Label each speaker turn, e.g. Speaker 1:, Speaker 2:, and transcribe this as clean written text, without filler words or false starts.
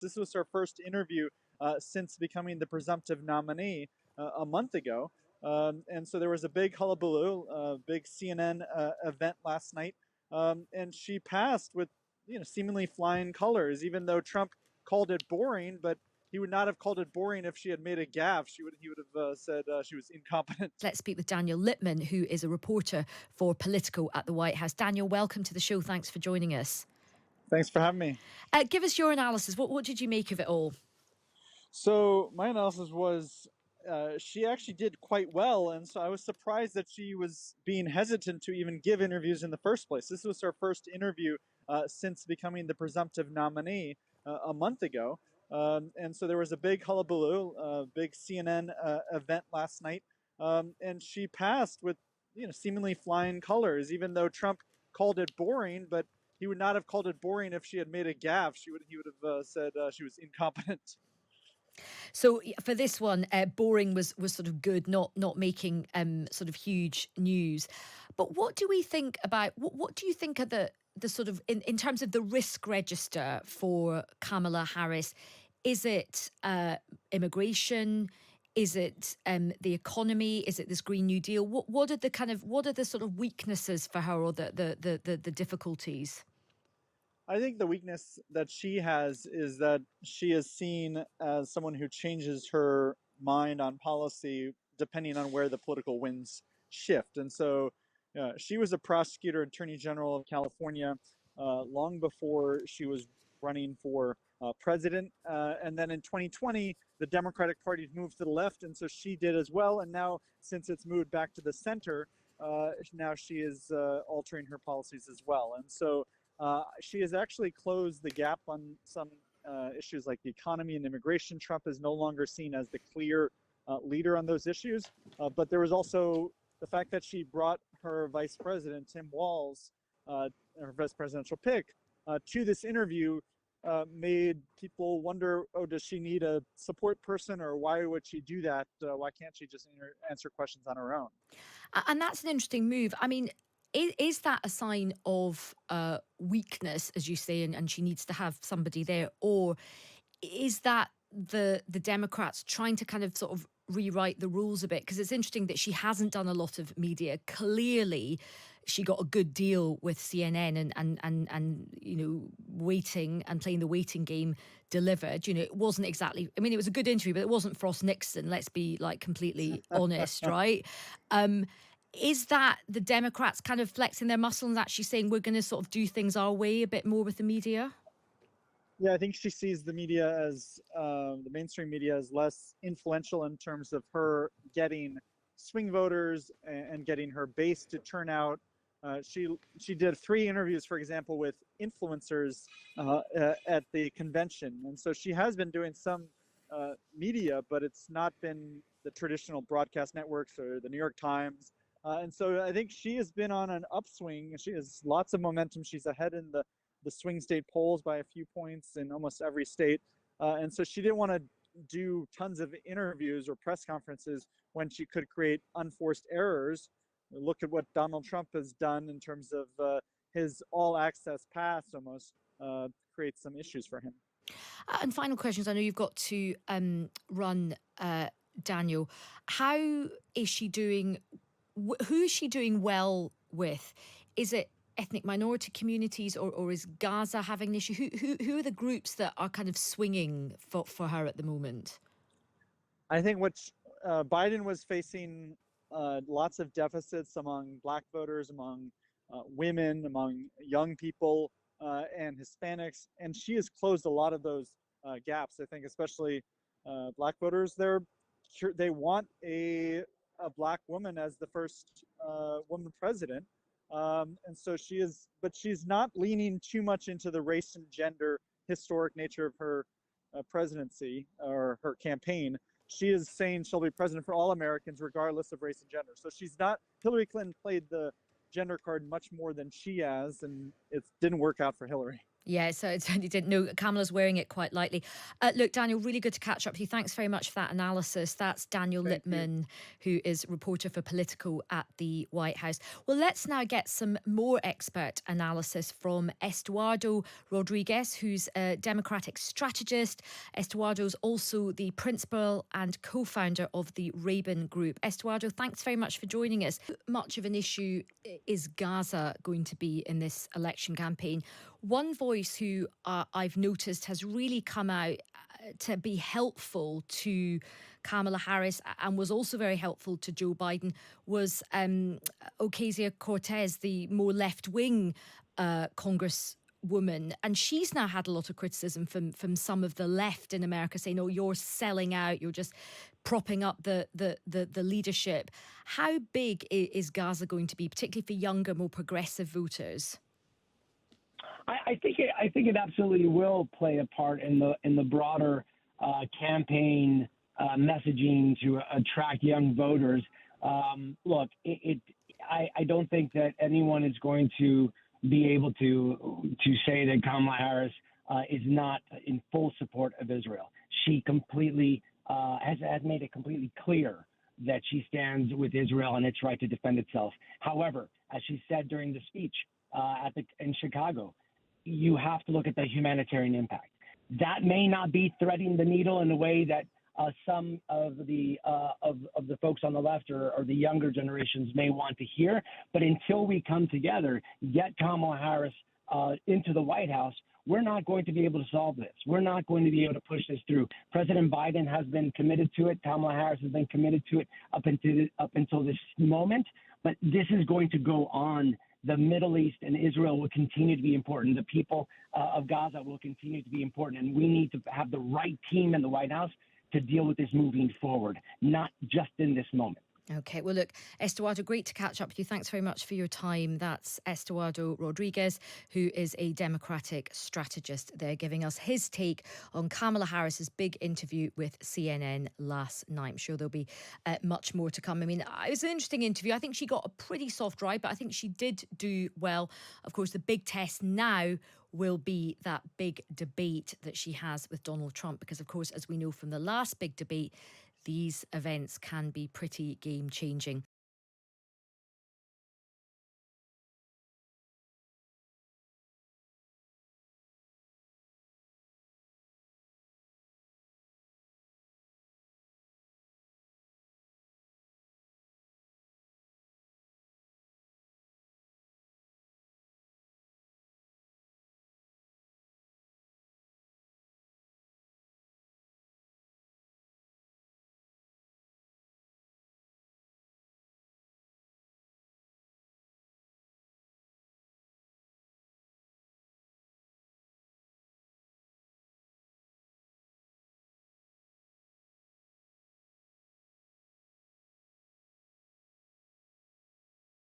Speaker 1: This was her first interview since becoming the presumptive nominee a month ago. And so there was a big hullabaloo, a big CNN event last night, and she passed with seemingly flying colors, even though Trump called it boring, but he would not have called it boring if she had made a gaffe. He would have said she was incompetent.
Speaker 2: Let's speak with Daniel Lippman, who is a reporter for Politico at the White House. Daniel, welcome to the show. Thanks for joining us.
Speaker 1: Thanks for having me.
Speaker 2: Give us your analysis. What did you make of it all?
Speaker 1: So my analysis was she actually did quite well, and so I was surprised that she was being hesitant to even give interviews in the first place. This was her first interview since becoming the presumptive nominee a month ago. And so there was a big hullabaloo, a big CNN event last night, and she passed with seemingly flying colors, even though Trump called it boring, but he would not have called it boring if she had made a gaffe. He would have said she was incompetent.
Speaker 2: So for this one, boring was sort of good, not making sort of huge news. But what do we think about what do you think are the sort of in terms of the risk register for Kamala Harris? Is it immigration? Is it the economy? Is it this Green New Deal? What are the sort of weaknesses for her, or the difficulties?
Speaker 1: I think the weakness that she has is that she is seen as someone who changes her mind on policy depending on where the political winds shift. And so she was a prosecutor, attorney general of California long before she was running for president. And then in 2020, the Democratic Party moved to the left, and so she did as well. And now, since it's moved back to the center, now she is altering her policies as well. And so she has actually closed the gap on some issues like the economy and immigration. Trump is no longer seen as the clear leader on those issues. But there was also the fact that she brought her vice president, Tim Walz, her vice presidential pick, to this interview, made people wonder, oh, does she need a support person, or why would she do that? Why can't she just answer questions on her own?
Speaker 2: And that's an interesting move. I mean, is that a sign of weakness, as you say, and she needs to have somebody there? Or is that the Democrats trying to kind of sort of rewrite the rules a bit? Because it's interesting that she hasn't done a lot of media. Clearly, she got a good deal with CNN and waiting and playing the waiting game delivered. It wasn't exactly, I mean, it was a good interview, but it wasn't Frost Nixon, let's be like completely honest, right? Is that the Democrats kind of flexing their muscle and actually saying we're going to sort of do things our way a bit more with the media?
Speaker 1: Yeah, I think she sees the media as the mainstream media as less influential in terms of her getting swing voters and getting her base to turn out. She did 3 interviews, for example, with influencers at the convention, and so she has been doing some media, but it's not been the traditional broadcast networks or the New York Times. And so I think she has been on an upswing. She has lots of momentum. She's ahead in the swing state polls by a few points in almost every state. And so she didn't want to do tons of interviews or press conferences when she could create unforced errors. Look at what Donald Trump has done in terms of his all access pass almost creates some issues for him.
Speaker 2: And final questions. I know you've got to run, Daniel. How is she doing? Who is she doing well with? Is it ethnic minority communities, or is Gaza having an issue? Who are the groups that are kind of swinging for her at the moment?
Speaker 1: I think what Biden was facing lots of deficits among Black voters, among women, among young people, and Hispanics, and she has closed a lot of those gaps. I think especially Black voters, they want a Black woman as the first woman president. And so but she's not leaning too much into the race and gender historic nature of her presidency or her campaign. She is saying she'll be president for all Americans, regardless of race and gender. So Hillary Clinton played the gender card much more than she has, and it didn't work out for Hillary.
Speaker 2: Yeah, so it certainly didn't. No, Kamala's wearing it quite lightly. Look, Daniel, really good to catch up with you. Thanks very much for that analysis. That's Daniel
Speaker 1: Thank you.
Speaker 2: Lippman, who is reporter for Politico at the White House. Well, let's now get some more expert analysis from Estuardo Rodriguez, who's a Democratic strategist. Estuardo's also the principal and co-founder of the Rabin Group. Estuardo, thanks very much for joining us. Much of an issue is Gaza going to be in this election campaign? One voice who I've noticed has really come out to be helpful to Kamala Harris and was also very helpful to Joe Biden was Ocasio Cortez, the more left wing Congresswoman. And she's now had a lot of criticism from some of the left in America saying, oh, you're selling out, you're just propping up the leadership. How big is Gaza going to be, particularly for younger, more progressive voters?
Speaker 3: I think it absolutely will play a part in the broader campaign messaging to attract young voters. Look, I don't think that anyone is going to be able to say that Kamala Harris is not in full support of Israel. She completely has made it completely clear that she stands with Israel and its right to defend itself. However, as she said during the speech in Chicago, you have to look at the humanitarian impact. That may not be threading the needle in a way that some of the folks on the left or the younger generations may want to hear. But until we come together, get Kamala Harris into the White House, we're not going to be able to solve this. We're not going to be able to push this through. President Biden has been committed to it. Kamala Harris has been committed to it up until this moment. But this is going to go on. The Middle East and Israel will continue to be important. The people of Gaza will continue to be important. And we need to have the right team in the White House to deal with this moving forward, not just in this moment.
Speaker 2: Okay, well, look, Estuardo, great to catch up with you. Thanks very much for your time. That's Estuardo Rodriguez, who is a Democratic strategist there, giving us his take on Kamala Harris's big interview with CNN last night. I'm sure there'll be much more to come. I mean, it was an interesting interview. I think she got a pretty soft ride, but I think she did do well. Of course, the big test now will be that big debate that she has with Donald Trump, because, of course, as we know from the last big debate, these events can be pretty game-changing.